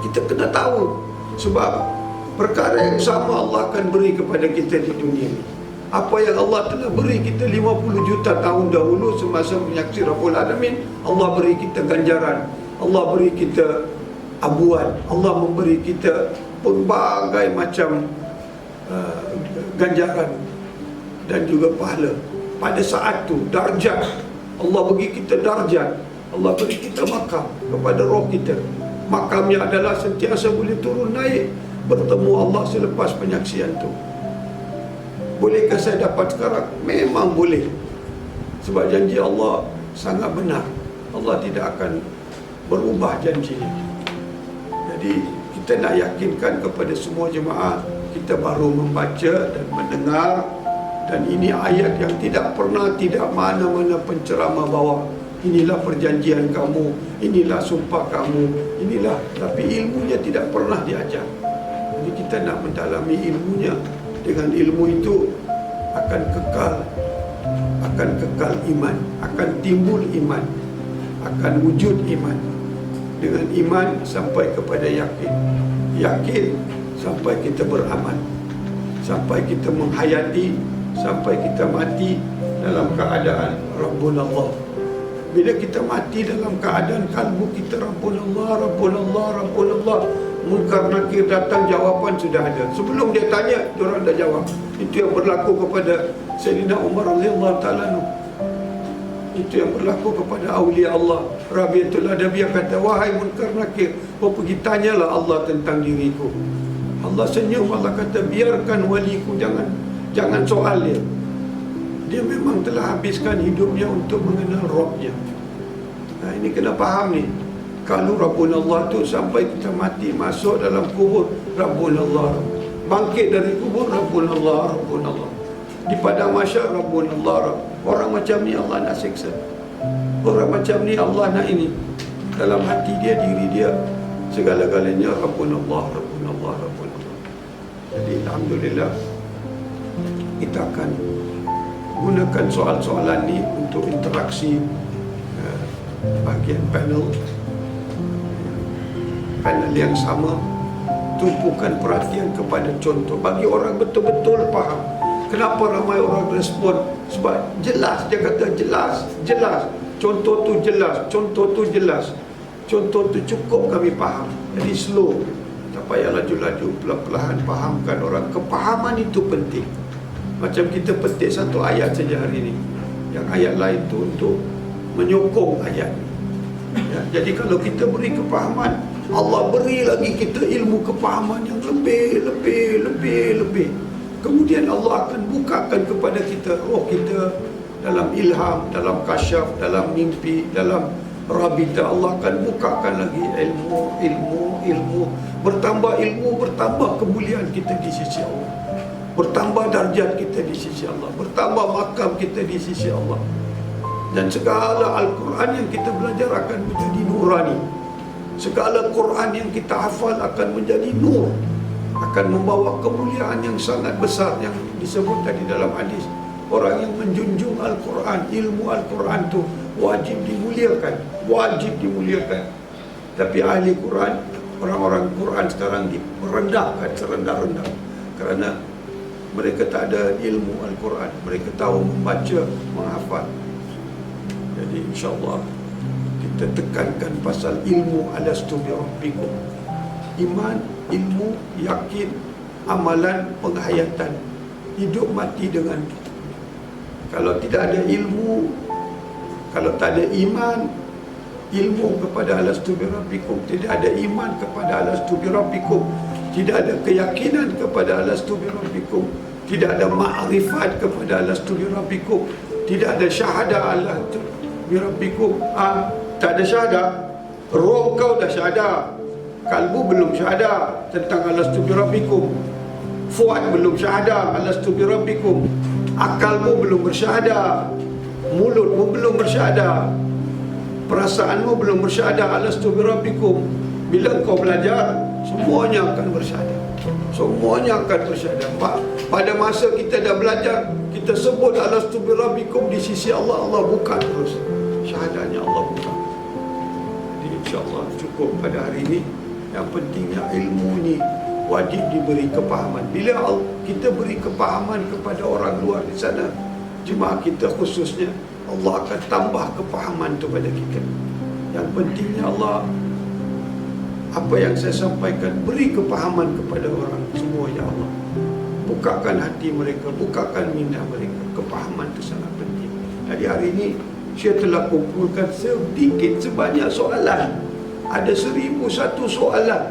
kita kena tahu. Sebab perkara yang sama Allah akan beri kepada kita di dunia ni. Apa yang Allah telah beri kita 50 juta tahun dahulu semasa menyaksi Rabbul Alamin, Allah beri kita ganjaran, Allah beri kita abuan, Allah memberi kita pelbagai macam ganjaran dan juga pahala. Pada saat tu darjat, Allah bagi kita darjat, Allah beri kita makam kepada roh kita. Makamnya adalah sentiasa boleh turun naik bertemu Allah selepas penyaksian tu. Bolehkah saya dapat sekarang? Memang boleh. Sebab janji Allah sangat benar. Allah tidak akan berubah janjinya. Jadi kita nak yakinkan kepada semua jemaah, kita baru membaca dan mendengar, dan ini ayat yang tidak pernah, tidak mana-mana penceramah bawa. inilah perjanjian kamu, inilah sumpah kamu, inilah. Tapi ilmunya tidak pernah diajar. Jadi kita nak mendalami ilmunya. Dengan ilmu itu akan kekal iman, akan timbul iman, akan wujud iman. Dengan iman sampai kepada yakin, yakin sampai kita beramal, sampai kita menghayati, sampai kita mati dalam keadaan Rabbuna Allah. Bila kita mati dalam keadaan kalbu kita Rabbuna Allah, Rabbuna Allah, Rabbuna Allah, munkar nakir datang, jawapan sudah ada. Sebelum dia tanya, diorang dah jawab. Itu yang berlaku kepada Sayyidina Umar radhiyallahu ta'ala anhu. Itu yang berlaku kepada awliya Allah. Rabi'atul Adawiyah kata, wahai munkar nakir, kau pergi tanyalah Allah tentang diriku. Allah senyum, Allah kata, biarkan waliku, jangan soal dia. Dia memang telah habiskan hidupnya untuk mengenal Rabbnya. Nah, ini kena faham ni. Kalau Rabbuna Allah tu sampai kita mati, masuk dalam kubur, Rabbuna Allah. Bangkit dari kubur, Rabbuna Allah, Rabbuna Allah. Di padang mahsyar, Rabbuna Allah. Orang macam ni Allah nak siksa. Orang macam ni Allah nak ini. Dalam hati dia, diri dia, segala-galanya Rabbuna Allah, Rabbuna Allah, Rabbuna Allah. Jadi alhamdulillah kita akan gunakan soal-soalan ni untuk interaksi bahagian panel yang sama. Tumpukan perhatian kepada contoh bagi orang betul-betul faham. Kenapa ramai orang respon? Sebab jelas, dia kata jelas. Contoh tu jelas, contoh tu jelas, contoh tu cukup kami faham. Jadi slow, tak payah laju-laju, pelan-pelan fahamkan orang. Kepahaman itu penting. Macam kita petik satu ayat saja hari ini, yang ayat lain tu untuk menyokong ayat ni. Ya, jadi kalau kita beri kepahaman, Allah beri lagi kita ilmu kepahaman yang lebih. Kemudian Allah akan bukakan kepada kita roh kita dalam ilham, dalam kasyaf, dalam mimpi, dalam rabita. Allah akan bukakan lagi ilmu. Bertambah ilmu, bertambah kemuliaan kita di sisi Allah. Bertambah darjat kita di sisi Allah, bertambah makam kita di sisi Allah. Dan segala Al-Quran yang kita belajar akan menjadi nurani. Segala Quran yang kita hafal akan menjadi nur, akan membawa kemuliaan yang sangat besar yang disebut tadi dalam hadis. Orang yang menjunjung Al-Quran, ilmu Al-Quran tu wajib dimuliakan. Tapi ahli Quran, orang-orang Quran sekarang direndahkan serendah-rendah kerana mereka tak ada ilmu Al-Quran. Mereka tahu membaca, menghafal. Jadi insyaAllah kita tekankan pasal ilmu alastu bi rabbikum. Iman, ilmu, yakin, amalan, penghayatan. Hidup mati dengan. Kalau tidak ada ilmu, kalau tak ada iman, ilmu kepada alastu bi rabbikum, tidak ada iman kepada alastu bi rabbikum, tidak ada keyakinan kepada alastu bi rabbikum, tidak ada ma'rifat kepada alastu bi rabbikum, tidak ada syahadah alastu bi rabbikum. Tak ada syahadah, roh kau dah syahadah, kalbu belum syahadah tentang alastu bi rabbikum, fuad belum syahadah alastu bi rabbikum, akalmu belum bersyahadah, mulutmu belum bersyahadah, perasaanmu belum bersyahadah alastu bi rabbikum. Bila kau belajar, semuanya akan bersyahadah. Pada masa kita dah belajar, kita sebut alastu bi rabbikum di sisi Allah, Allah buka terus syahadahnya, Allah buka. Jadi insyaAllah cukup pada hari ini. Yang pentingnya ilmu ni wajib diberi kepahaman. Bila kita beri kepahaman kepada orang luar di sana, jemaah kita khususnya, Allah akan tambah kepahaman tu pada kita. Yang pentingnya Allah, apa yang saya sampaikan, beri kepahaman kepada orang semua, ya Allah. Bukakan hati mereka, bukakan minda mereka. Kepahaman itu sangat penting. Jadi hari ini saya telah kumpulkan sedikit sebanyak soalan. Ada 1001 soalan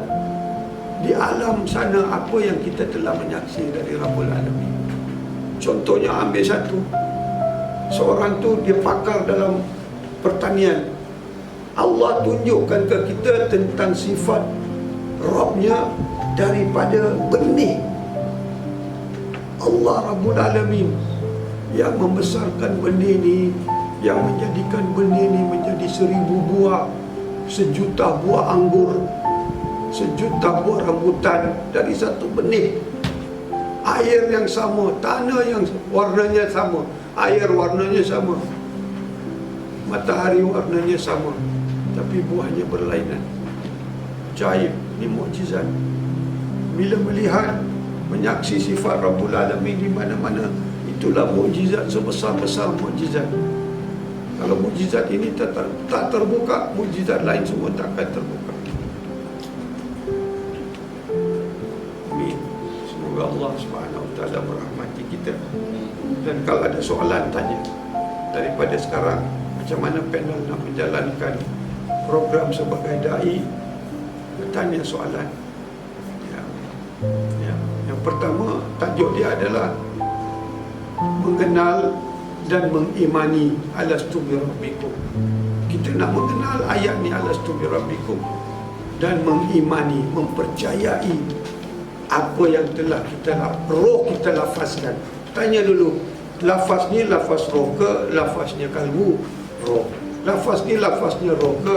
di alam sana, apa yang kita telah menyaksikan dari Rabbul Alamin. Contohnya ambil satu. Seorang tu dia pakar dalam pertanian. Allah tunjukkan ke kita tentang sifat Rabbnya daripada benih. Allah Rabbul Alamin yang membesarkan benih ni yang menjadikan benih ini menjadi 1000 buah, 1 juta buah anggur, 1 juta buah rambutan dari satu benih. Air yang sama, tanah yang warnanya sama, air warnanya sama, matahari warnanya sama, tapi buahnya berlainan. Ajaib, ini mukjizat. Bila melihat, menyaksi sifat Rabbul Alamin di mana-mana, itulah mukjizat sebesar-besar mukjizat. Kalau mukjizat ini tak terbuka, mukjizat lain semua tak akan terbuka. Amin. Semoga Allah Subhanahu Wa Taala merahmati kita. Dan kalau ada soalan, tanya. Daripada sekarang, macam mana panel nak menjalankan program sebagai dai, tanya soalan. Yang pertama, tajuk dia adalah mengenal dan mengimani alastu bi rabbikum. Kita nak mengenal ayat ni, alastu bi rabbikum, dan mengimani, mempercayai apa yang telah roh kita lafazkan. Tanya dulu, lafaz ni lafaz roh ke lafaznya kalbu? Roh. Lafaz ni lafaznya roh ke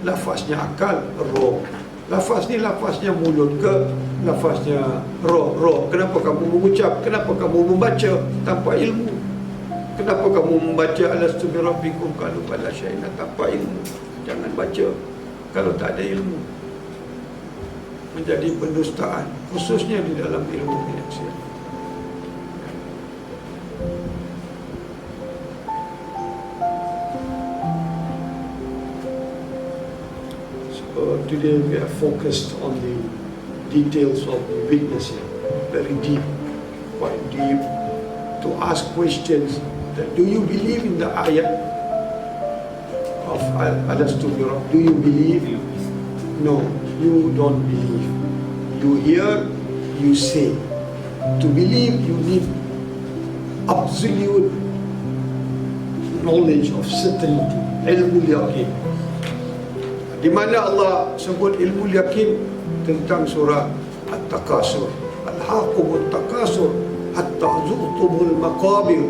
lafaznya akal? Roh. Lafaz ni lafaznya mulut ke lafaznya roh? Roh. Kenapa kamu mengucap? Kenapa kamu membaca tanpa ilmu? Kenapa kamu membaca alastu bi rabbikum qalu bala syai'na tanpa ilmu? Jangan baca kalau tak ada ilmu. Menjadi pendustaan, khususnya di dalam ilmu penyaksian. So today we are focused on the details of witnessing, very deep, quite deep, to ask questions. That do you believe in the ayat of alastu bi rabbikum? Do you believe? No, you don't believe. You hear, you say. To believe, you need absolute knowledge of certainty, ilmu yakin. Di mana Allah sebut ilmu yakin tentang surah At-Takasur, Al-Haqumut Takasur hatta zuqtumul maqabir,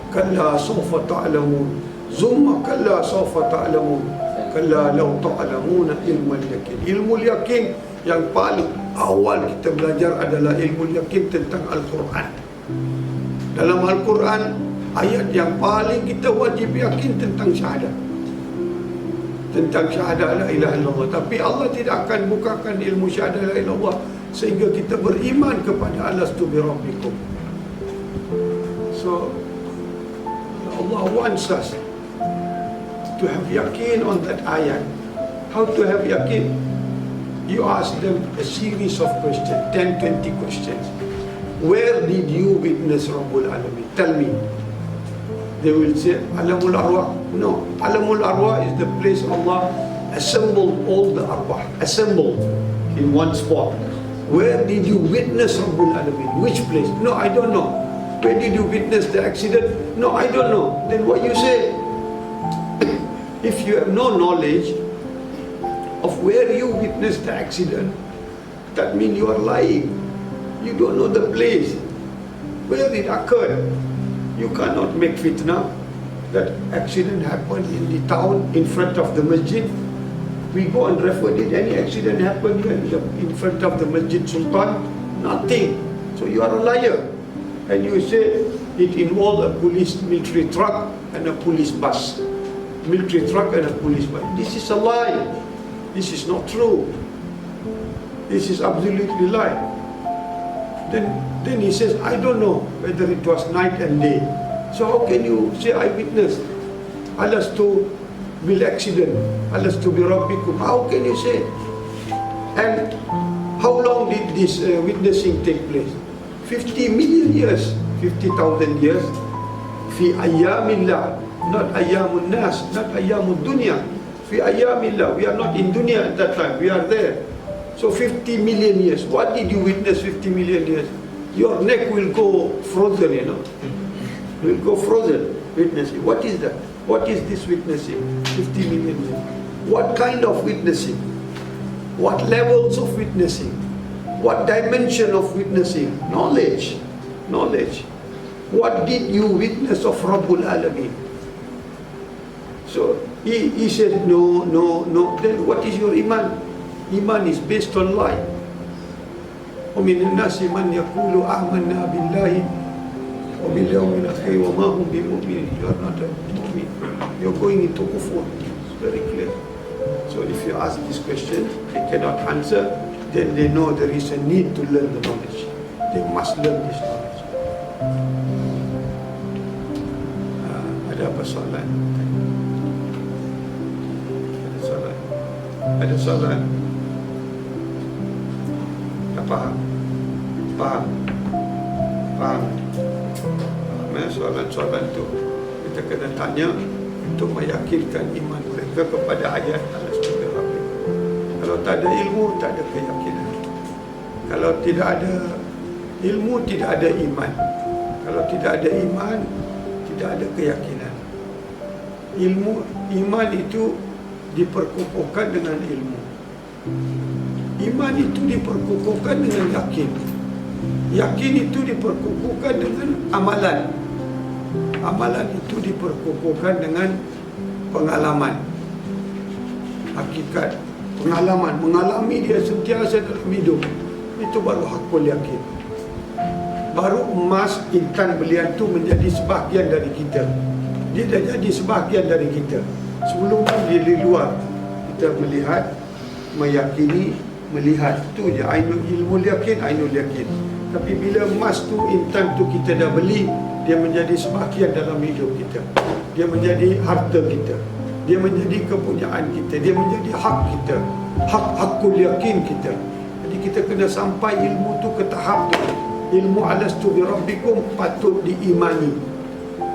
kalla sawfa ta'lamun, zumma kalla sawfa ta'lamun, kalla law ta'lamuna ilmal yakin. Ilmu yakin yang paling awal kita belajar adalah ilmu yakin tentang Al-Quran. Dalam Al-Quran, ayat yang paling kita wajib yakin tentang syahadat, tentang syahadat la ilaha illallah. Tapi Allah tidak akan bukakan ilmu syahadat la ilaha illallah sehingga kita beriman kepada alastu bi rabbikum. So Allah wants us to have yakin on that ayat. How to have yakin? You ask them a series of questions, 10-20 questions. Where did you witness Rabbul Alamin? Tell me. They will say, Alamul Arwah. No, Alamul Arwah is the place Allah assembled all the arwah, assembled in one spot. Where did you witness Rabbul Alamin? Which place? No, I don't know. Where did you witness the accident? No, I don't know. Then what you say? If you have no knowledge of where you witnessed the accident, that means you are lying. You don't know the place where it occurred. You cannot make fitna. That accident happened in the town in front of the masjid. We go and refer, did any accident happen here in front of the Masjid Sultan? Nothing. So you are a liar. And you say it involved a police military truck and a police bus. Military truck and a police bus. This is a lie. This is not true. This is absolutely lie. Then he says, I don't know whether it was night and day. So how can you say I witnessed? Alastu bil accident. Alastu bi rabbikum. How can you say? And how long did this witnessing take place? 50 million years, 50,000 years. Fi ayyamillah, not ayyamun nas, not ayyamud dunya. Fi ayyamillah, we are not in dunya at that time, we are there. So 50 million years. What did you witness 50 million years? Your neck will go frozen, you know. Will go frozen witnessing. What is that? What is this witnessing? 50 million years. What kind of witnessing? What levels of witnessing? What dimension of witnessing? Knowledge. What did you witness of Rabbul Alamin? He says no, no, no. Then what is your iman? Iman is based on lie. وَمِنَ النَّاسِ مَنْ يَقُولُ آمَنَّا بِاللَّهِ وَبِالْيَوْمِ الْآخِرِ وَمَا هُمْ بِمُؤْمِنِينَ. You are not a mu'min. You're going into kufur. It's very clear. So if you ask this question, they cannot answer, then they know there is a need to learn the knowledge. They must learn this knowledge. Ada apa soalan? Ada soalan? Ada soalan? Tak faham? Faham? Faham? Soalan-soalan tu kita kena tanya untuk meyakinkan iman mereka kepada ayat Al-Asmaul Rabbik. Kalau tak ada ilmu, tak ada keyakinan. Kalau tidak ada ilmu, tidak ada iman. Kalau tidak ada iman, tidak ada keyakinan. Iman itu diperkukuhkan dengan ilmu. Iman itu diperkukuhkan dengan yakin. Yakin itu diperkukuhkan dengan amalan. Amalan itu diperkukuhkan dengan pengalaman. Hakikat, pengalaman, mengalami dia sentiasa dalam hidup. Itu baru hakul yakin. Baru emas, intan, belian itu menjadi sebahagian dari kita. Dia dah jadi sebahagian dari kita. Sebelum itu dia di luar. Kita melihat, meyakini, melihat. Itu je ilmu yakin, ainul yakin. Tapi bila emas tu, intan tu kita dah beli, dia menjadi sebahagian dalam hidup kita. Dia menjadi harta kita. Dia menjadi kepunyaan kita. Dia menjadi hak kita. Hakul yakin kita. Jadi kita kena sampai ilmu tu ke tahap tu. Ilmu alastu bi rabbikum patut diimani.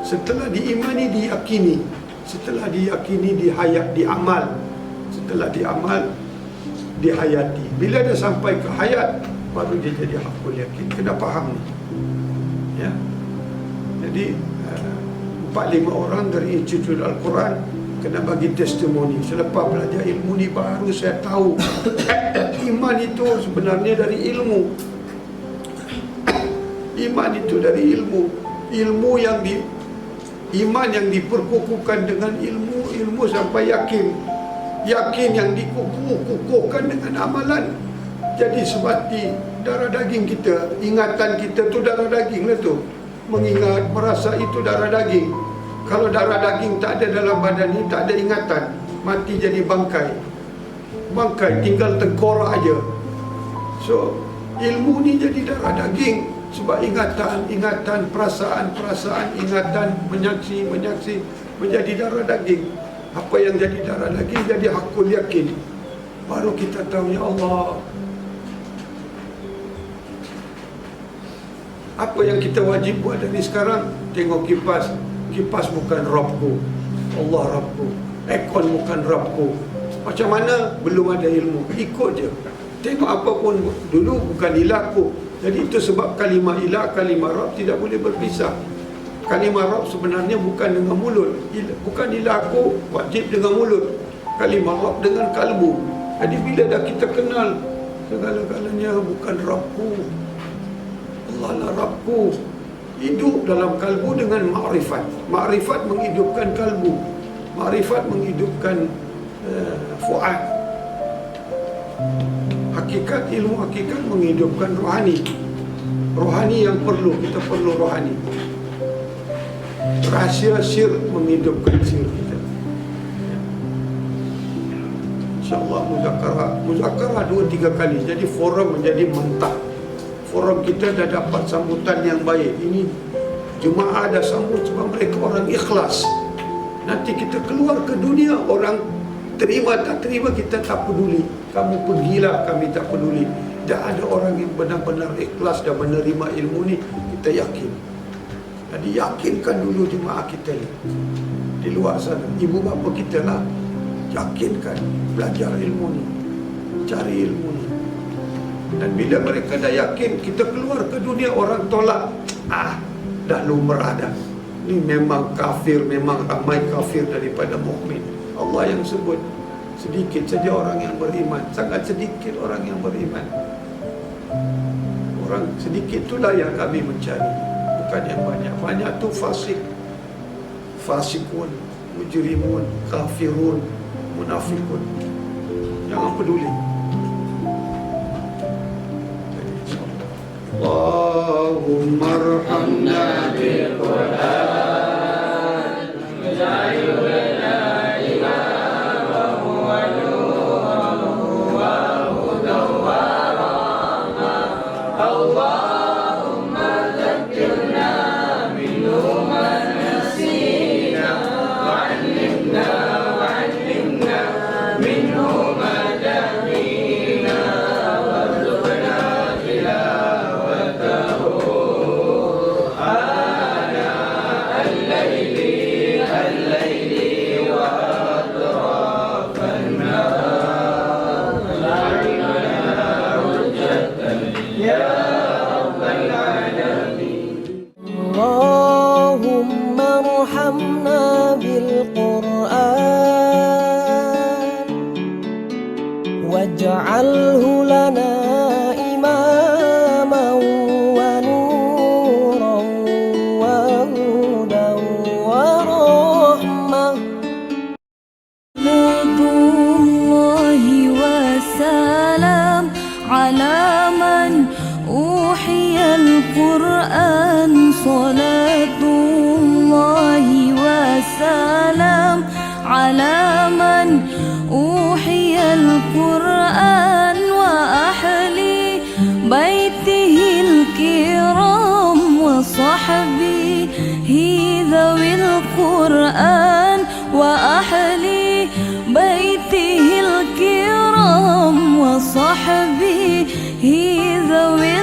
Setelah diimani, diyakini. Setelah diyakini, diamal. Setelah diamal, dihayati. Bila dah sampai ke hayat, baru dia jadi hakul yakin. Kena faham ni. Ya. Jadi 4-5 orang dari Institut Al-Quran kena bagi testimoni. Selepas belajar ilmu ni baru saya tahu iman itu sebenarnya dari ilmu. Iman itu dari ilmu. Iman yang diperkukuhkan dengan ilmu sampai yakin. Yakin yang dikukuhkan dengan amalan. Jadi seperti darah daging kita. Ingatan kita tu darah daging lah tu. Mengingat, merasa itu darah daging. Kalau darah daging tak ada dalam badan ni, tak ada ingatan, mati jadi bangkai. Bangkai, tinggal tengkorak aja. So, ilmu ni jadi darah daging. Sebab ingatan, perasaan, ingatan, menyaksi, menjadi darah daging. Apa yang jadi darah daging, jadi hakul yakin. Baru kita tahu, ya Allah, apa yang kita wajib buat dari sekarang? Tengok kipas. Kipas bukan Rabbku, Allah Rabbku. Aircon bukan Rabbku. Macam mana? Belum ada ilmu. Ikut je. Tengok apa pun dulu bukan ilahku. Jadi itu sebab kalimah ilah, kalimah Rabb tidak boleh berpisah. Kalimah Rabb sebenarnya bukan dengan mulut. Bukan ilahku wajib dengan mulut. Kalimah Rabb dengan kalbu. Jadi bila dah kita kenal segala-galanya bukan Rabbku, Allah lah Rabbku, hidup dalam kalbu dengan ma'rifat. Ma'rifat menghidupkan kalbu. Ma'rifat menghidupkan fuad. Hakikat, ilmu hakikat menghidupkan rohani. Rohani yang perlu, kita perlu rohani. Rahsia sir menghidupkan sir kita. InsyaAllah muzakarah 2-3 kali. Jadi forum menjadi mentah. Forum kita dah dapat sambutan yang baik. Ini jemaah dah sambut sebab mereka orang ikhlas. Nanti kita keluar ke dunia, orang terima tak terima kita tak peduli. Kamu pergilah, kami tak peduli. Dah ada orang yang benar-benar ikhlas dan menerima ilmu ni, kita yakin. Jadi yakinkan dulu jemaah kita ni di luar sana. Ibu bapa kita lah, yakinkan, belajar ilmu ni, cari ilmu ni. Dan bila mereka dah yakin, kita keluar ke dunia, orang tolak, dah lumrah dah. Ini memang kafir, memang ramai kafir daripada mukmin. Allah yang sebut, sedikit saja orang yang beriman. Sangat sedikit orang yang beriman. Orang sedikit itulah yang kami mencari, bukan yang banyak. Banyak tu fasik, fasikun, mujrimun, kafirun, munafikun. Jangan peduli. Allahumma arhamna bil Qur'an waj'alhu lana imaman wa nuran wa hudan wa rahmah. Allahumma dhakkirna minhu ma nasina wa 'allimna minhu ma jahilna warzuqna tilawatahu ana al-layli wa atrafan nahar waj'alna hujjatan ya rabbal alamin. Allahumma arhamna bil Qur'an waj'alhu lana imaman wa nuran wa hudan wa rahmah. Salatullahi wa salam ala man uhiyal Qur'an. Salatullahi wa salam ala man uhiyal Qur'an wa ahli baitihil kiram wa sahbihi dhawil Qur'an wa ahli baitihil kiram wa sahbihi dhawil